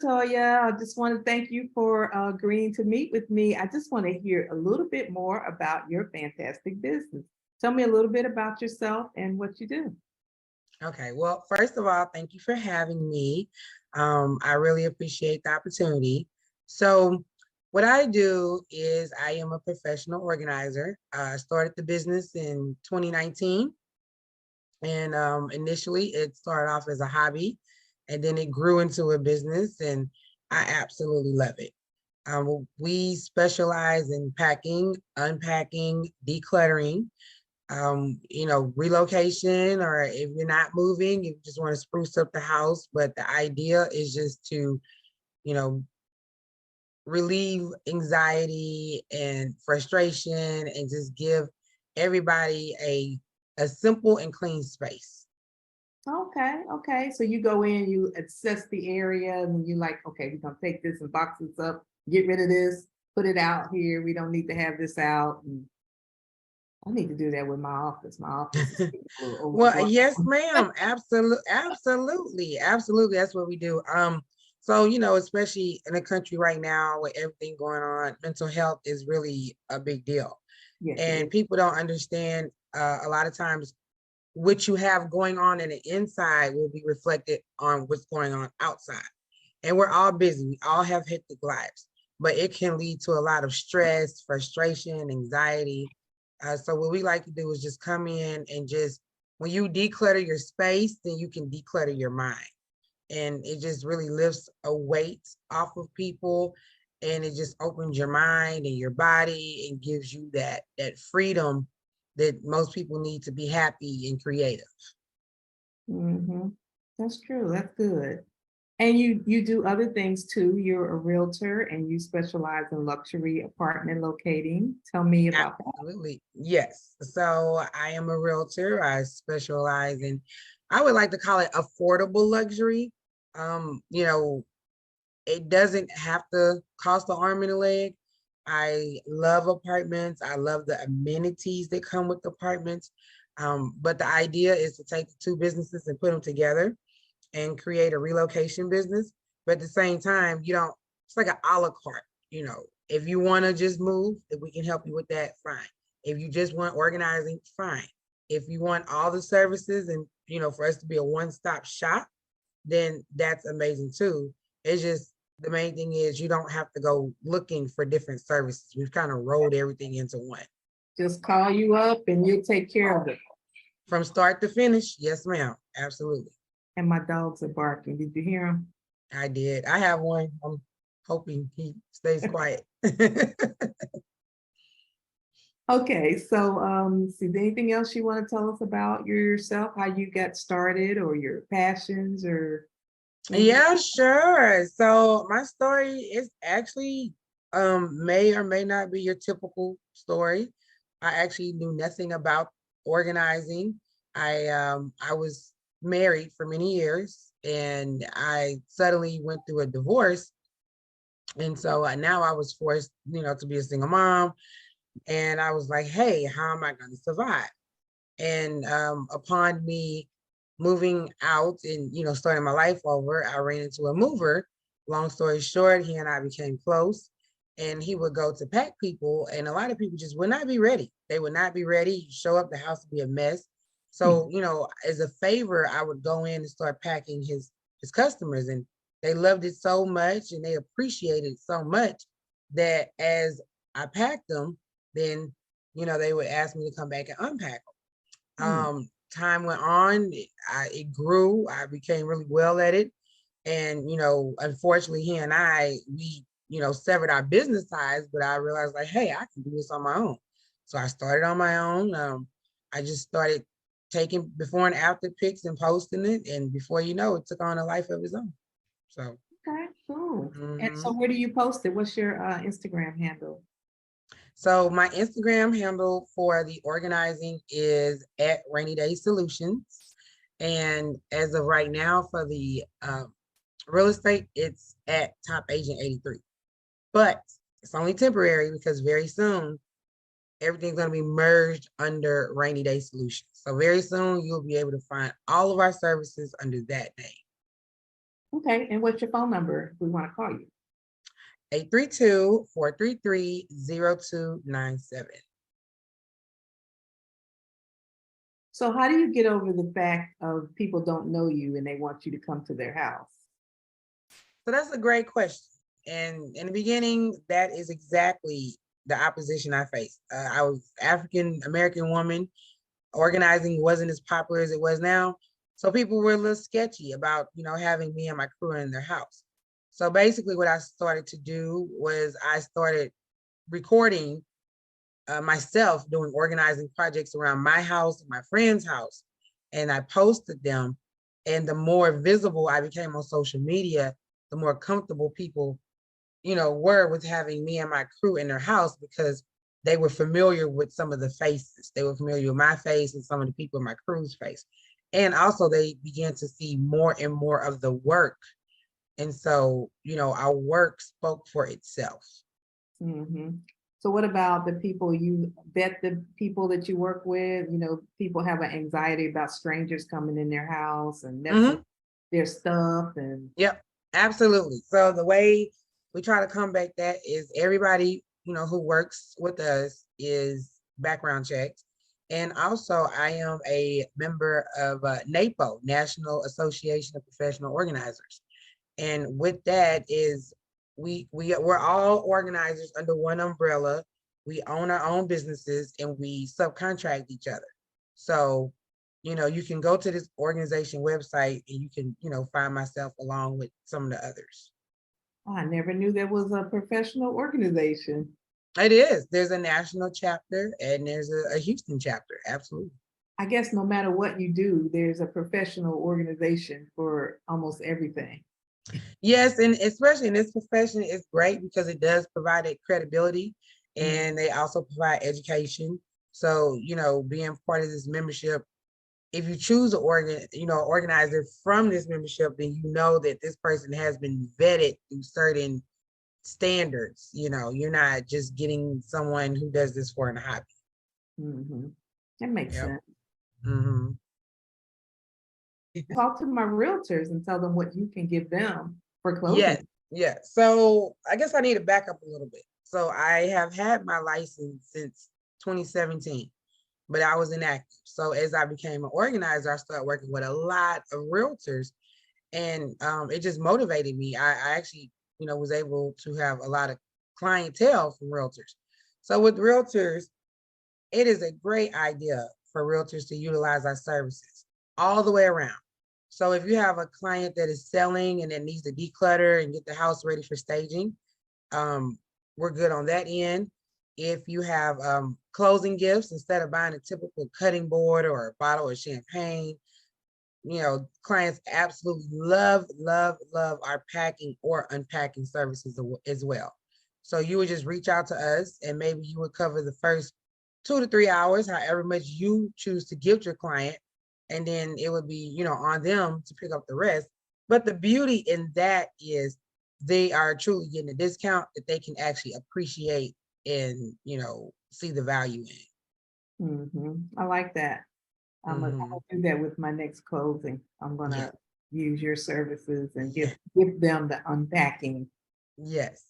Latoya. I just want to thank you for agreeing to meet with me. I just want to hear a little bit more about your fantastic business. Tell me a little bit about yourself and what you do. Okay, well, first of all, thank you for having me. I really appreciate the opportunity. So, what I do is I am a professional organizer. I started the business in 2019, and initially it started off as a hobby, and then it grew into a business, and I absolutely love it. We specialize in packing, unpacking, decluttering, relocation, or if you're not moving, you just want to spruce up the house. But the idea is just to, you know, relieve anxiety and frustration and just give everybody a simple and clean space. Okay, okay. So you go in, you assess the area, and you like, okay, we're gonna take this and box this up, get rid of this, put it out here. We don't need to have this out. And I need to do that with my office. My office is getting a little Well, overgrown. yes, ma'am. Absolutely. That's what we do. So especially in the country right now with everything going on, mental health is really a big deal. Yes, it And is. people don't understand a lot of times what you have going on in the inside will be reflected on what's going on outside. And we're all busy. We all have hectic lives, but it can lead to a lot of stress, frustration, anxiety. So what we like to do is just come in and just when you declutter your space, then you can declutter your mind. And it just really lifts a weight off of people, and it just opens your mind and your body and gives you that freedom that most people need to be happy and creative. Hmm. That's true. That's good. And you do other things too. You're a realtor and you specialize in luxury apartment locating. Tell me about that. Absolutely. Yes. So I am a realtor. I specialize in, I would like to call it affordable luxury. You know, it doesn't have to cost an arm and a leg. I love apartments. I love the amenities that come with apartments. But the idea is to take the two businesses and put them together and create a relocation business. But at the same time, you don't, it's like an a la carte, if you want to just move, if we can help you with that, fine. If you just want organizing, fine. If you want all the services and, for us to be a one-stop shop, then that's amazing too. It's just the main thing is you don't have to go looking for different services. We've kind of rolled everything into one. Just call you up and you'll take care of it. From start to finish, yes, ma'am. Absolutely. And my dogs are barking. Did you hear them? I did. I have one. I'm hoping he stays quiet. Okay, so see, anything else you want to tell us about yourself, how you got started or your passions or anything? Yeah, sure. So my story is actually may or may not be your typical story. I actually knew nothing about organizing. I was married for many years and I suddenly went through a divorce. And so now I was forced, to be a single mom. And I was like, hey, how am I going to survive? And upon me moving out and starting my life over, I ran into a mover. Long story short, he and I became close, and he would go to pack people, and a lot of people just would not be ready. They would not be ready. You show up, the house would be a mess. So as a favor, I would go in and start packing his customers, and they loved it so much, and they appreciated it so much that as I packed them, then they would ask me to come back and unpack them. Hmm. Time went on, it grew. I became really well at it, and unfortunately, he and we severed our business ties. But I realized, like, hey, I can do this on my own. So I started on my own. I just started taking before and after pics and posting it, and before you know, it took on a life of its own. So. Okay, cool. And so Mhm. where do you post it? What's your Instagram handle? So my Instagram handle for the organizing is at Rainy Day Solutions. And as of right now for the real estate, it's at Top Agent 83. But it's only temporary because very soon everything's going to be merged under Rainy Day Solutions. So very soon you'll be able to find all of our services under that name. Okay, and what's your phone number if we want to call you? 832-433-0297. So how do you get over the fact of people don't know you and they want you to come to their house? So that's a great question. And in the beginning, that is exactly the opposition I faced. I was African American woman. Organizing wasn't as popular as it was now. So people were a little sketchy about, having me and my crew in their house. So basically what I started to do was I started recording myself doing organizing projects around my house and my friend's house. And I posted them. And the more visible I became on social media, the more comfortable people, were with having me and my crew in their house because they were familiar with some of the faces. They were familiar with my face and some of the people in my crew's face. And also they began to see more and more of the work. And so, our work spoke for itself. Mhm. So what about the people you vet the people that you work with? People have an anxiety about strangers coming in their house and messing Mhm. their stuff and Yep, absolutely. So the way we try to combat that is everybody, who works with us is background checked. And also I am a member of NAPO, National Association of Professional Organizers. And with that is we're all organizers under one umbrella. We own our own businesses and we subcontract each other. So, you can go to this organization website and you can, find myself along with some of the others. I never knew there was a professional organization. It is. There's a national chapter and there's a Houston chapter. Absolutely. I guess no matter what you do, there's a professional organization for almost everything. Yes, and especially in this profession, it's great because it does provide a credibility Mm. and they also provide education. So, being part of this membership, if you choose an organizer from this membership, then you know that this person has been vetted through certain standards. You're not just getting someone who does this for a hobby. Mhm. That makes Yep. sense. Hmm. Talk to my realtors and tell them what you can give them for closing. Yes, yes. So I guess I need to back up a little bit. So I have had my license since 2017, but I was inactive. So as I became an organizer, I started working with a lot of realtors, and it just motivated me. I actually, was able to have a lot of clientele from realtors. So with realtors, it is a great idea for realtors to utilize our services all the way around. So if you have a client that is selling and that needs to declutter and get the house ready for staging, um, we're good on that end. If you have closing gifts, instead of buying a typical cutting board or a bottle of champagne, clients absolutely love, love, love our packing or unpacking services as well. So you would just reach out to us and maybe you would cover the first 2 to 3 hours, however much you choose to give your client. And then it would be, on them to pick up the rest. But the beauty in that is they are truly getting a discount that they can actually appreciate and, see the value in. I like that. I'm Hmm. gonna do that with my next closing. I'm Yeah. gonna use your services and Yeah. give them the unpacking. Yes.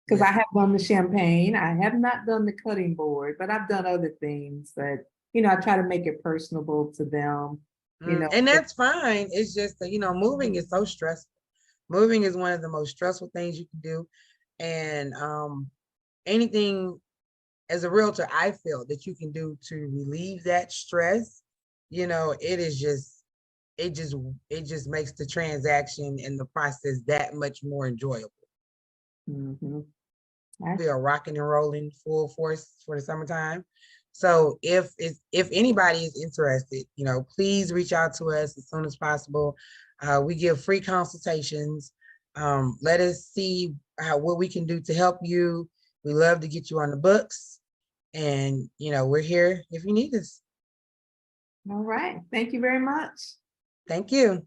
Because I Yes. have done the champagne. I have not done the cutting board, but I've done other things that, I try to make it personable to them. And that's fine. It's just that, moving is so stressful. Moving is one of the most stressful things you can do. And anything as a realtor, I feel that you can do to relieve that stress, it is just, it just, it just makes the transaction and the process that much more enjoyable. Mhm. We are rocking and rolling full force for the summertime. So if anybody is interested, please reach out to us as soon as possible. We give free consultations. Let us see what we can do to help you. We love to get you on the books, and we're here if you need us. All right. Thank you very much. Thank you.